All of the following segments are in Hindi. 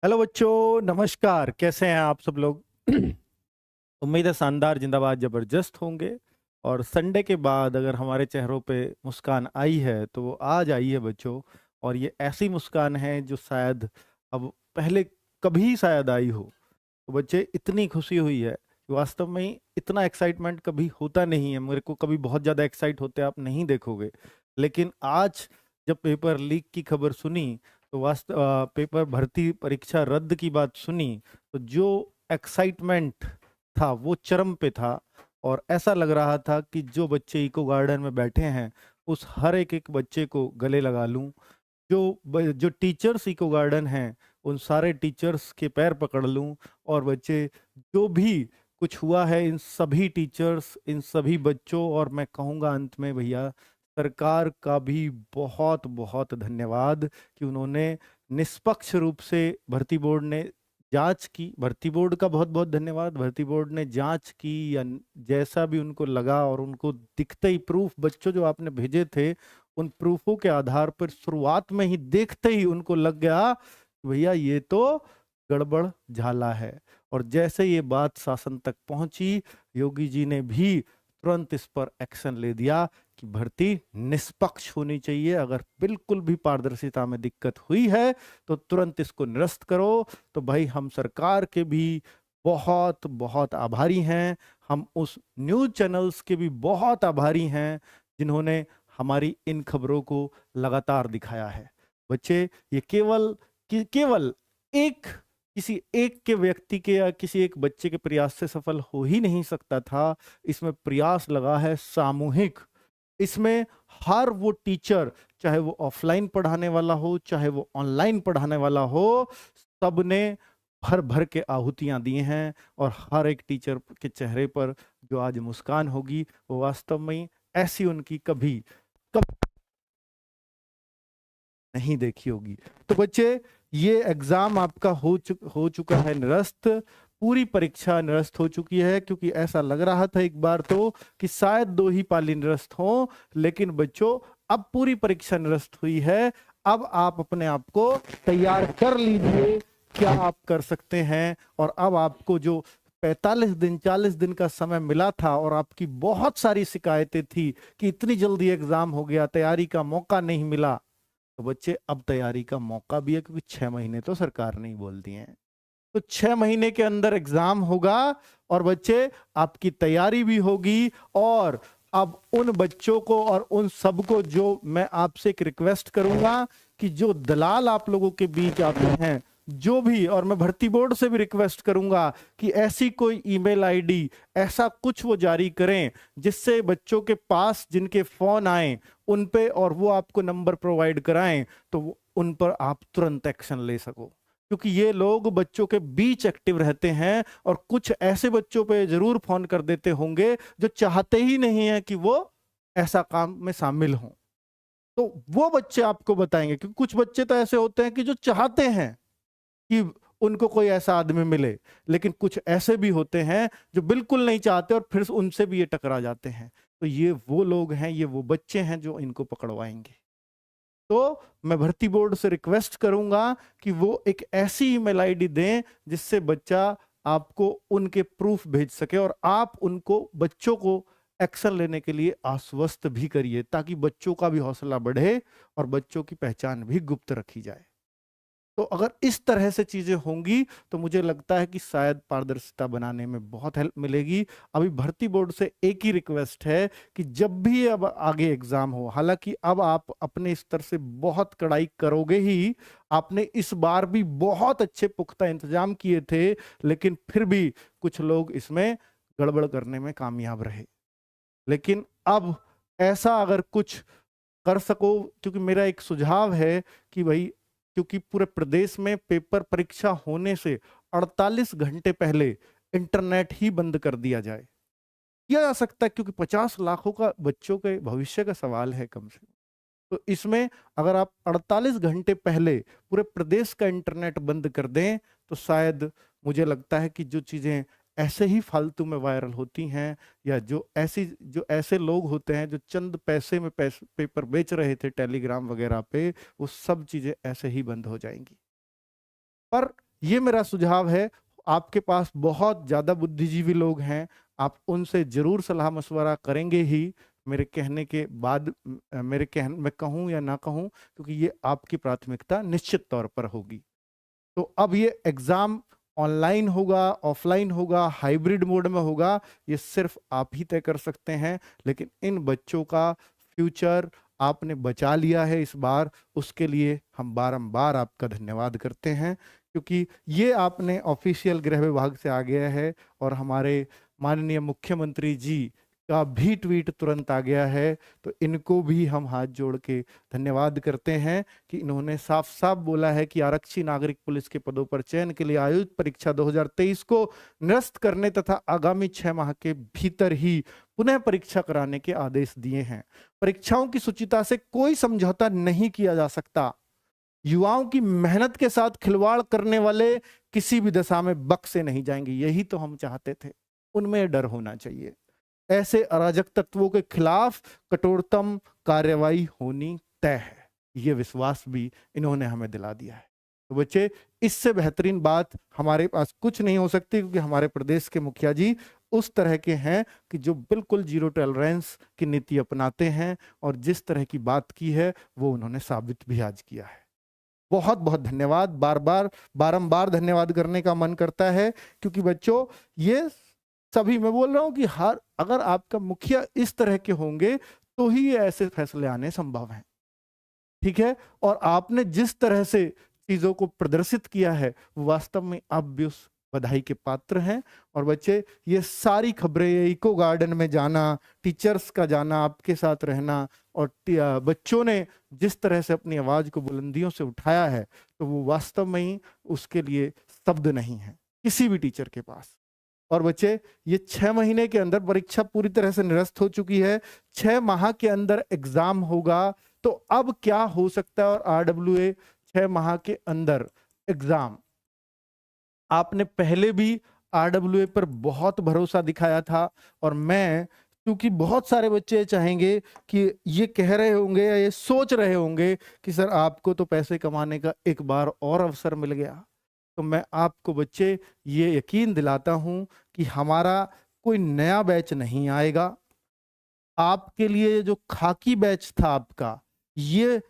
हेलो बच्चों, नमस्कार। कैसे हैं आप सब लोग? उम्मीद है शानदार, जिंदाबाद, जबरदस्त होंगे। और संडे के बाद अगर हमारे चेहरों पे मुस्कान आई है तो वो आज आई है बच्चों। और ये ऐसी मुस्कान है जो शायद अब पहले कभी शायद आई हो। तो बच्चे, इतनी खुशी हुई है कि वास्तव में ही इतना एक्साइटमेंट कभी होता नहीं है। मेरे को कभी बहुत ज़्यादा एक्साइट होते आप नहीं देखोगे, लेकिन आज जब पेपर लीक की खबर सुनी, तो पेपर भर्ती परीक्षा रद्द की बात सुनी, तो जो एक्साइटमेंट था वो चरम पे था। और ऐसा लग रहा था कि जो बच्चे इको गार्डन में बैठे हैं उस हर एक एक बच्चे को गले लगा लूं। जो टीचर्स इको गार्डन हैं उन सारे टीचर्स के पैर पकड़ लूं। और बच्चे, जो भी कुछ हुआ है इन सभी टीचर्स, इन सभी बच्चों, और मैं कहूँगा अंत में भैया, सरकार का भी बहुत बहुत धन्यवाद कि उन्होंने निष्पक्ष रूप से, भर्ती बोर्ड ने जांच की। भर्ती बोर्ड का बहुत बहुत धन्यवाद। भर्ती बोर्ड ने जांच की, या जैसा भी उनको लगा, और उनको दिखते ही प्रूफ, बच्चों जो आपने भेजे थे उन प्रूफों के आधार पर शुरुआत में ही देखते ही उनको लग गया कि भैया ये तो गड़बड़ झाला है। और जैसे ये बात शासन तक पहुंची, योगी जी ने भी तुरंत इस पर एक्शन ले दिया कि भर्ती निष्पक्ष होनी चाहिए। अगर बिल्कुल भी पारदर्शिता में दिक्कत हुई है तो तुरंत इसको निरस्त करो। तो भाई, हम सरकार के भी बहुत बहुत आभारी हैं। हम उस न्यूज़ चैनल्स के भी बहुत आभारी हैं जिन्होंने हमारी इन खबरों को लगातार दिखाया है। बच्चे, ये केवल एक किसी एक के व्यक्ति के या किसी एक बच्चे के प्रयास से सफल हो ही नहीं सकता था। इसमें प्रयास लगा है सामूहिक। इसमें हर वो टीचर, चाहे वो ऑफलाइन पढ़ाने वाला हो चाहे वो ऑनलाइन पढ़ाने वाला हो, सबने भर भर के आहुतियां दी हैं। और हर एक टीचर के चेहरे पर जो आज मुस्कान होगी वो वास्तव में ऐसी उनकी कभी नहीं देखी होगी। तो बच्चे, ये एग्जाम आपका हो चुका है निरस्त। पूरी परीक्षा निरस्त हो चुकी है, क्योंकि ऐसा लग रहा था एक बार तो कि शायद दो ही पाली निरस्त हो। लेकिन बच्चों, अब पूरी परीक्षा निरस्त हुई है। अब आप अपने आप को तैयार कर लीजिए, क्या आप कर सकते हैं। और अब आपको जो 45 दिन 40 दिन का समय मिला था, और आपकी बहुत सारी शिकायतें थी कि इतनी जल्दी एग्जाम हो गया, तैयारी का मौका नहीं मिला, तो बच्चे अब तैयारी का मौका भी है, क्योंकि 6 महीने तो सरकार ने ही बोल दिए हैं। तो 6 महीने के अंदर एग्जाम होगा, और बच्चे आपकी तैयारी भी होगी। और अब उन बच्चों को और उन सबको, जो मैं आपसे एक रिक्वेस्ट करूंगा कि जो दलाल आप लोगों के बीच आते हैं, जो भी, और मैं भर्ती बोर्ड से भी रिक्वेस्ट करूंगा कि ऐसी कोई ईमेल आईडी, ऐसा कुछ वो जारी करें जिससे बच्चों के पास जिनके फोन आए उन पे, और वो आपको नंबर प्रोवाइड कराएं, तो उन पर आप तुरंत एक्शन ले सको। क्योंकि ये लोग बच्चों के बीच एक्टिव रहते हैं, और कुछ ऐसे बच्चों पे जरूर फोन कर देते होंगे जो चाहते ही नहीं है कि वो ऐसा काम में शामिल हों। तो वो बच्चे आपको बताएंगे, क्योंकि कुछ बच्चे तो ऐसे होते हैं कि जो चाहते हैं कि उनको कोई ऐसा आदमी मिले, लेकिन कुछ ऐसे भी होते हैं जो बिल्कुल नहीं चाहते, और फिर उनसे भी ये टकरा जाते हैं। तो ये वो लोग हैं, ये वो बच्चे हैं जो इनको पकड़वाएंगे। तो मैं भर्ती बोर्ड से रिक्वेस्ट करूंगा कि वो एक ऐसी ईमेल आईडी दें जिससे बच्चा आपको उनके प्रूफ भेज सके, और आप उनको, बच्चों को एक्शन लेने के लिए आश्वस्त भी करिए, ताकि बच्चों का भी हौसला बढ़े और बच्चों की पहचान भी गुप्त रखी जाए। तो अगर इस तरह से चीजें होंगी तो मुझे लगता है कि शायद पारदर्शिता बनाने में बहुत हेल्प मिलेगी। अभी भर्ती बोर्ड से एक ही रिक्वेस्ट है कि जब भी अब आगे एग्जाम हो, हालांकि अब आप अपने स्तर से बहुत कड़ाई करोगे ही, आपने इस बार भी बहुत अच्छे पुख्ता इंतजाम किए थे, लेकिन फिर भी कुछ लोग इसमें गड़बड़ करने में कामयाब रहे। लेकिन अब ऐसा अगर कुछ कर सको, क्योंकि मेरा एक सुझाव है कि भाई, क्योंकि पूरे प्रदेश में पेपर परीक्षा होने से 48 घंटे पहले इंटरनेट ही बंद कर दिया जाए, किया जा सकता है, क्योंकि 50 लाखों का बच्चों के भविष्य का सवाल है कम से कम। तो इसमें अगर आप 48 घंटे पहले पूरे प्रदेश का इंटरनेट बंद कर दें, तो शायद मुझे लगता है कि जो चीजें ऐसे ही फालतू में वायरल होती हैं, या जो ऐसे लोग होते हैं जो चंद पैसे में पेपर बेच रहे थे टेलीग्राम वगैरह पे, वो सब चीजें ऐसे ही बंद हो जाएंगी। पर ये मेरा सुझाव है। आपके पास बहुत ज़्यादा बुद्धिजीवी लोग हैं, आप उनसे जरूर सलाह मशवरा करेंगे ही मेरे कहने के बाद, मैं कहूँ या ना कहूँ, क्योंकि ये आपकी प्राथमिकता निश्चित तौर पर होगी। तो अब ये एग्जाम ऑनलाइन होगा, ऑफलाइन होगा, हाइब्रिड मोड में होगा, ये सिर्फ आप ही तय कर सकते हैं। लेकिन इन बच्चों का फ्यूचर आपने बचा लिया है इस बार, उसके लिए हम बारंबार आपका धन्यवाद करते हैं, क्योंकि ये आपने ऑफिशियल गृह विभाग से आ गया है और हमारे माननीय मुख्यमंत्री जी का भी ट्वीट तुरंत आ गया है। तो इनको भी हम हाथ जोड़ के धन्यवाद करते हैं कि इन्होंने साफ साफ बोला है कि आरक्षी नागरिक पुलिस के पदों पर चयन के लिए आयोजित परीक्षा 2023 को निरस्त करने तथा आगामी 6 माह के भीतर ही पुनः परीक्षा कराने के आदेश दिए हैं। परीक्षाओं की शुचिता से कोई समझौता नहीं किया जा सकता। युवाओं की मेहनत के साथ खिलवाड़ करने वाले किसी भी दशा में बख्शे नहीं जाएंगे। यही तो हम चाहते थे, उनमें डर होना चाहिए। ऐसे अराजक तत्वों के खिलाफ कठोरतम कार्रवाई होनी तय है, ये विश्वास भी इन्होंने हमें दिला दिया है। तो बच्चे, इससे बेहतरीन बात हमारे पास कुछ नहीं हो सकती, क्योंकि हमारे प्रदेश के मुखिया जी उस तरह के हैं कि जो बिल्कुल जीरो टॉलरेंस की नीति अपनाते हैं, और जिस तरह की बात की है वो उन्होंने साबित भी आज किया है। बहुत बहुत धन्यवाद। बारंबार धन्यवाद करने का मन करता है, क्योंकि बच्चों ये सभी, मैं बोल रहा हूं कि अगर आपका मुखिया इस तरह के होंगे तो ही ये ऐसे फैसले आने संभव हैं। ठीक है, और आपने जिस तरह से चीजों को प्रदर्शित किया है, वास्तव में आप भी उस बधाई के पात्र हैं। और बच्चे, ये सारी खबरें, इको गार्डन में जाना, टीचर्स का जाना, आपके साथ रहना, और बच्चों ने जिस तरह से अपनी आवाज को बुलंदियों से उठाया है, तो वो वास्तव में ही उसके लिए शब्द नहीं है किसी भी टीचर के पास। और बच्चे, ये 6 महीने के अंदर परीक्षा पूरी तरह से निरस्त हो चुकी है, 6 माह के अंदर एग्जाम होगा। तो अब क्या हो सकता है? और आरडब्ल्यूए 6 माह के अंदर एग्जाम, आपने पहले भी आरडब्ल्यूए पर बहुत भरोसा दिखाया था, और मैं, क्योंकि बहुत सारे बच्चे चाहेंगे कि ये कह रहे होंगे या ये सोच रहे होंगे कि सर आपको तो पैसे कमाने का एक बार और अवसर मिल गया, तो मैं आपको बच्चे ये यकीन दिलाता हूं कि हमारा कोई नया बैच नहीं आएगा। आपके लिए जो खाकी बैच था आपका, ये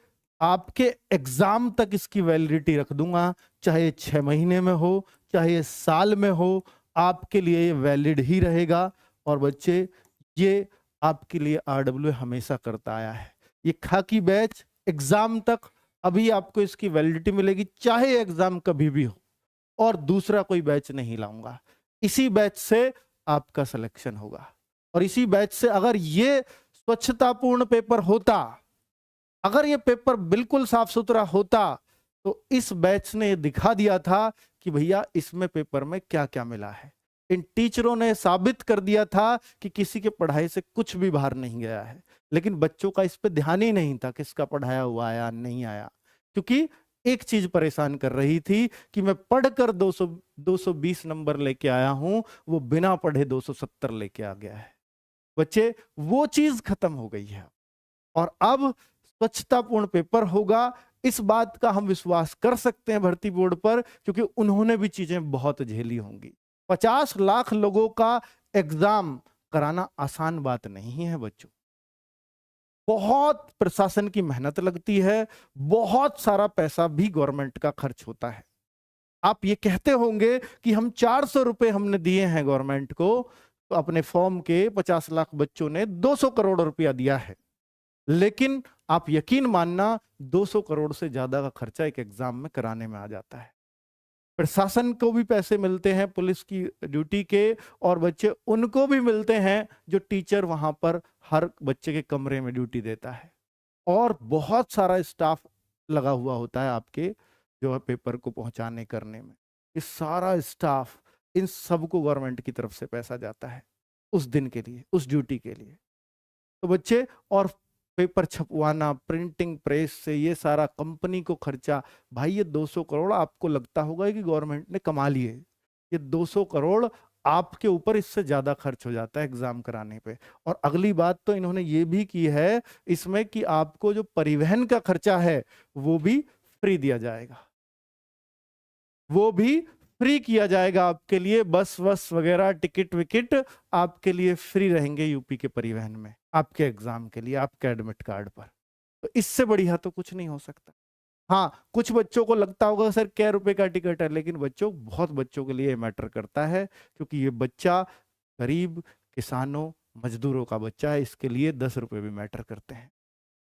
आपके एग्जाम तक इसकी वैलिडिटी रख दूंगा, चाहे 6 महीने में हो, चाहे साल में हो, आपके लिए ये वैलिड ही रहेगा। और बच्चे, ये आपके लिए आरडब्ल्यू हमेशा करता आया है। ये खाकी बैच एग्जाम तक, अभी आपको इसकी वैलिडिटी मिलेगी, चाहे एग्जाम कभी भी हो, और दूसरा कोई बैच नहीं लाऊंगा। इसी बैच से आपका सिलेक्शन होगा, और इसी बैच से, अगर ये स्वच्छतापूर्ण पेपर होता, अगर ये पेपर बिल्कुल साफ सुथरा होता, तो इस बैच ने दिखा दिया था कि भैया इसमें पेपर में क्या क्या मिला है। इन टीचरों ने साबित कर दिया था कि किसी के पढ़ाई से कुछ भी बाहर नहीं गया है। लेकिन बच्चों का इस पे ध्यान ही नहीं था किसका पढ़ाया हुआ आया नहीं आया, क्योंकि एक चीज परेशान कर रही थी कि मैं पढ़कर 220 नंबर लेके आया हूं, वो बिना पढ़े 270 लेके आ गया है। बच्चे, वो चीज खत्म हो गई है, और अब स्वच्छतापूर्ण पेपर होगा। इस बात का हम विश्वास कर सकते हैं भर्ती बोर्ड पर, क्योंकि उन्होंने भी चीजें बहुत झेली होंगी। 50 लाख लोगों का एग्जाम कराना आसान बात नहीं है बच्चों। बहुत प्रशासन की मेहनत लगती है, बहुत सारा पैसा भी गवर्नमेंट का खर्च होता है। आप ये कहते होंगे कि हम 400 रुपए हमने दिए हैं गवर्नमेंट को, तो अपने फॉर्म के 50 लाख बच्चों ने 200 करोड़ रुपया दिया है। लेकिन आप यकीन मानना, 200 करोड़ से ज्यादा का खर्चा एक एग्जाम में कराने में आ जाता है। प्रशासन को भी पैसे मिलते हैं पुलिस की ड्यूटी के, और बच्चे उनको भी मिलते हैं जो टीचर वहां पर हर बच्चे के कमरे में ड्यूटी देता है, और बहुत सारा स्टाफ लगा हुआ होता है आपके जो है पेपर को पहुंचाने करने में। ये सारा स्टाफ, इन सबको गवर्नमेंट की तरफ से पैसा जाता है उस दिन के लिए, उस ड्यूटी के लिए। तो बच्चे, और पेपर छपवाना, प्रिंटिंग प्रेस से ये सारा कंपनी को खर्चा, भाई ये 200 करोड़ आपको लगता होगा कि गवर्नमेंट ने कमा लिए, ये 200 करोड़ आपके ऊपर इससे ज्यादा खर्च हो जाता है एग्जाम कराने पे। और अगली बात तो इन्होंने ये भी की है इसमें कि आपको जो परिवहन का खर्चा है वो भी फ्री दिया जाएगा। वो भी फ्री किया जाएगा आपके लिए। बस वस वगैरह टिकट विकेट आपके लिए फ्री रहेंगे यूपी के परिवहन में, आपके एग्जाम के लिए, आपके एडमिट कार्ड पर। तो इससे बढ़िया तो कुछ नहीं हो सकता। हाँ, कुछ बच्चों को लगता होगा सर क्या रुपए का टिकट है, लेकिन बच्चों, बहुत बच्चों के लिए मैटर करता है, क्योंकि ये बच्चा गरीब किसानों मजदूरों का बच्चा है, इसके लिए 10 रुपए भी मैटर करते हैं।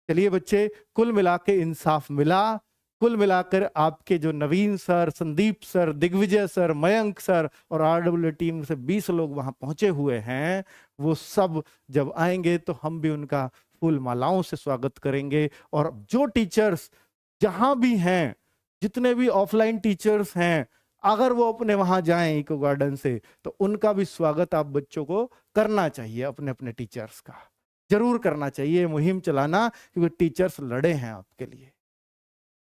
चलिए बच्चे, कुल मिला के इंसाफ मिला। कुल मिलाकर आपके जो Naveen sir, Sandeep sir, Digvijay sir, Mayank sir और आरडब्ल्यू टीम से 20 लोग वहां पहुंचे हुए हैं, वो सब जब आएंगे तो हम भी उनका फूल मालाओं से स्वागत करेंगे। और जो टीचर्स जहां भी हैं, जितने भी ऑफलाइन टीचर्स हैं, अगर वो अपने वहां जाएं इको गार्डन से, तो उनका भी स्वागत आप बच्चों को करना चाहिए, अपने अपने टीचर्स का जरूर करना चाहिए। मुहिम चलाना, क्योंकि टीचर्स लड़े हैं आपके लिए,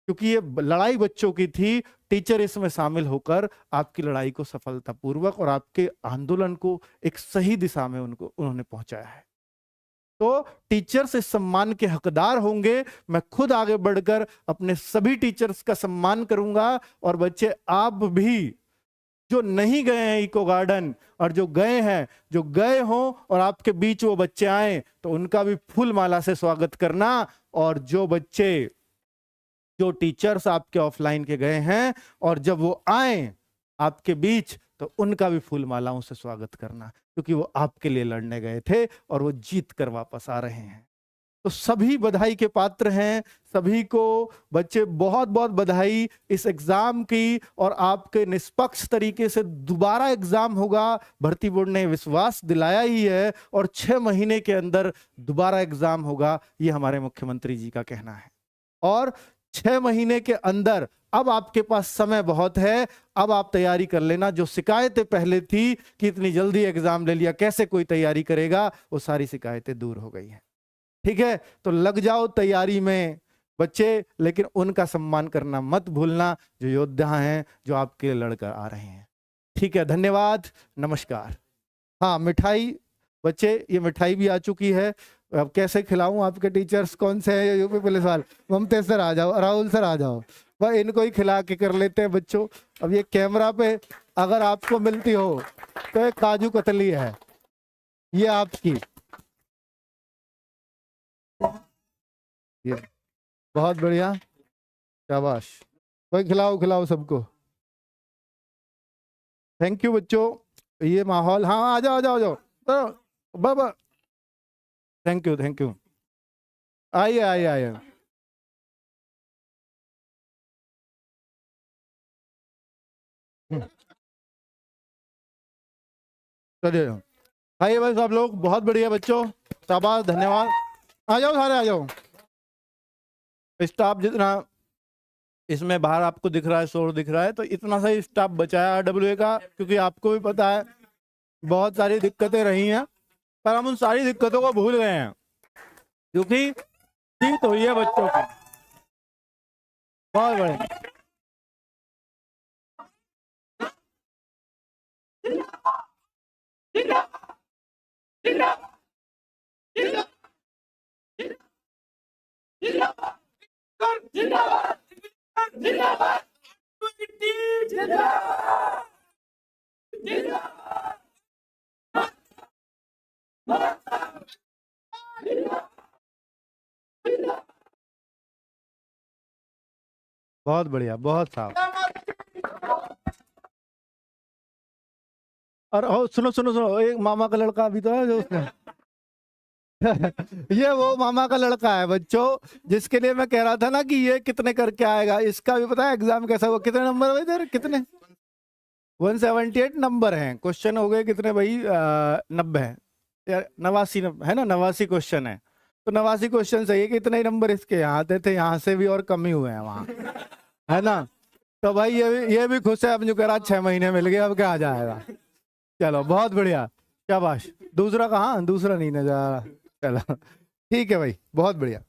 क्योंकि ये लड़ाई बच्चों की थी। टीचर इसमें शामिल होकर आपकी लड़ाई को सफलतापूर्वक और आपके आंदोलन को एक सही दिशा में उन्होंने पहुंचाया है। तो टीचर्स इस सम्मान के हकदार होंगे। मैं खुद आगे बढ़कर अपने सभी टीचर्स का सम्मान करूंगा। और बच्चे, आप भी जो नहीं गए हैं इको गार्डन, और जो गए हैं, जो गए हों और आपके बीच वो बच्चे आए, तो उनका भी फूल माला से स्वागत करना। और जो बच्चे, जो टीचर्स आपके ऑफलाइन के गए हैं, और जब वो आए आपके बीच, तो उनका भी फूल मालाओं से स्वागत करना, क्योंकि वो आपके लिए लड़ने गए थे और वो जीत कर वापस आ रहे हैं। तो सभी बधाई के पात्र हैं। सभी को बच्चे बहुत बहुत बधाई इस एग्जाम की। और आपके निष्पक्ष तरीके से दोबारा एग्जाम होगा, भर्ती बोर्ड ने विश्वास दिलाया ही है। और 6 महीने के अंदर दोबारा एग्जाम होगा, ये हमारे मुख्यमंत्री जी का कहना है। और 6 महीने के अंदर अब आपके पास समय बहुत है। अब आप तैयारी कर लेना। जो शिकायतें पहले थी कि इतनी जल्दी एग्जाम ले लिया, कैसे कोई तैयारी करेगा, वो सारी शिकायतें दूर हो गई हैं। ठीक है, तो लग जाओ तैयारी में बच्चे, लेकिन उनका सम्मान करना मत भूलना, जो योद्धा हैं, जो आपके लिए लड़कर आ रहे हैं। ठीक है, धन्यवाद, नमस्कार। हाँ, मिठाई बच्चे, ये मिठाई भी आ चुकी है। अब कैसे खिलाऊं आपके टीचर्स? कौन से हैं यूपी पुलिस वाले? ममतेज सर आ जाओ, राहुल सर आ जाओ, वह इनको ही खिला के कर लेते हैं बच्चों। अब ये कैमरा पे अगर आपको मिलती हो तो एक काजू कतली है, ये आपकी। ये बहुत बढ़िया, शाबाश। कोई खिलाओ खिलाओ सबको। थैंक यू बच्चों। ये माहौल, हाँ आ जाओ आ जाओ आ जाओ बाबा। Thank you thank you. आइए आइए आइए। चलिए आइए भाई सब लोग, बहुत बढ़िया बच्चों, शाबाश, धन्यवाद। आ जाओ सारे आ जाओ। स्टाफ जितना इसमें बाहर आपको दिख रहा है, शोर दिख रहा है, तो इतना सा ही स्टाफ बचाया आरडब्ल्यूए का, क्योंकि आपको भी पता है बहुत सारी दिक्कतें रही हैं, पर हम उन सारी दिक्कतों को भूल गए हैं, क्योंकि जीत हुई है बच्चों की। बहुत बढ़िया। बहुत बढ़िया, बहुत साफ। और सुनो सुनो सुनो, एक मामा का लड़का भी तो है जो उसने ये वो मामा का लड़का है बच्चों, जिसके लिए मैं कह रहा था ना कि ये कितने करके आएगा। इसका भी पता है एग्जाम कैसा हुआ, कितने नंबर हुए इधर, कितने 178 नंबर हैं। क्वेश्चन हो गए कितने भाई? 90 है, 89 है ना, 89 क्वेश्चन है। तो 89 क्वेश्चन सही है कि इतने ही नंबर इसके यहाँ आते थे, यहाँ से भी और कम ही हुए हैं वहाँ, है ना। तो भाई ये भी खुश है, अब जो कह रहा 6 महीने मिल गए, अब क्या आ जाएगा। चलो बहुत बढ़िया, शाबाश। दूसरा कहाँ? दूसरा नहीं नजर आ रहा। चलो ठीक है भाई, बहुत बढ़िया।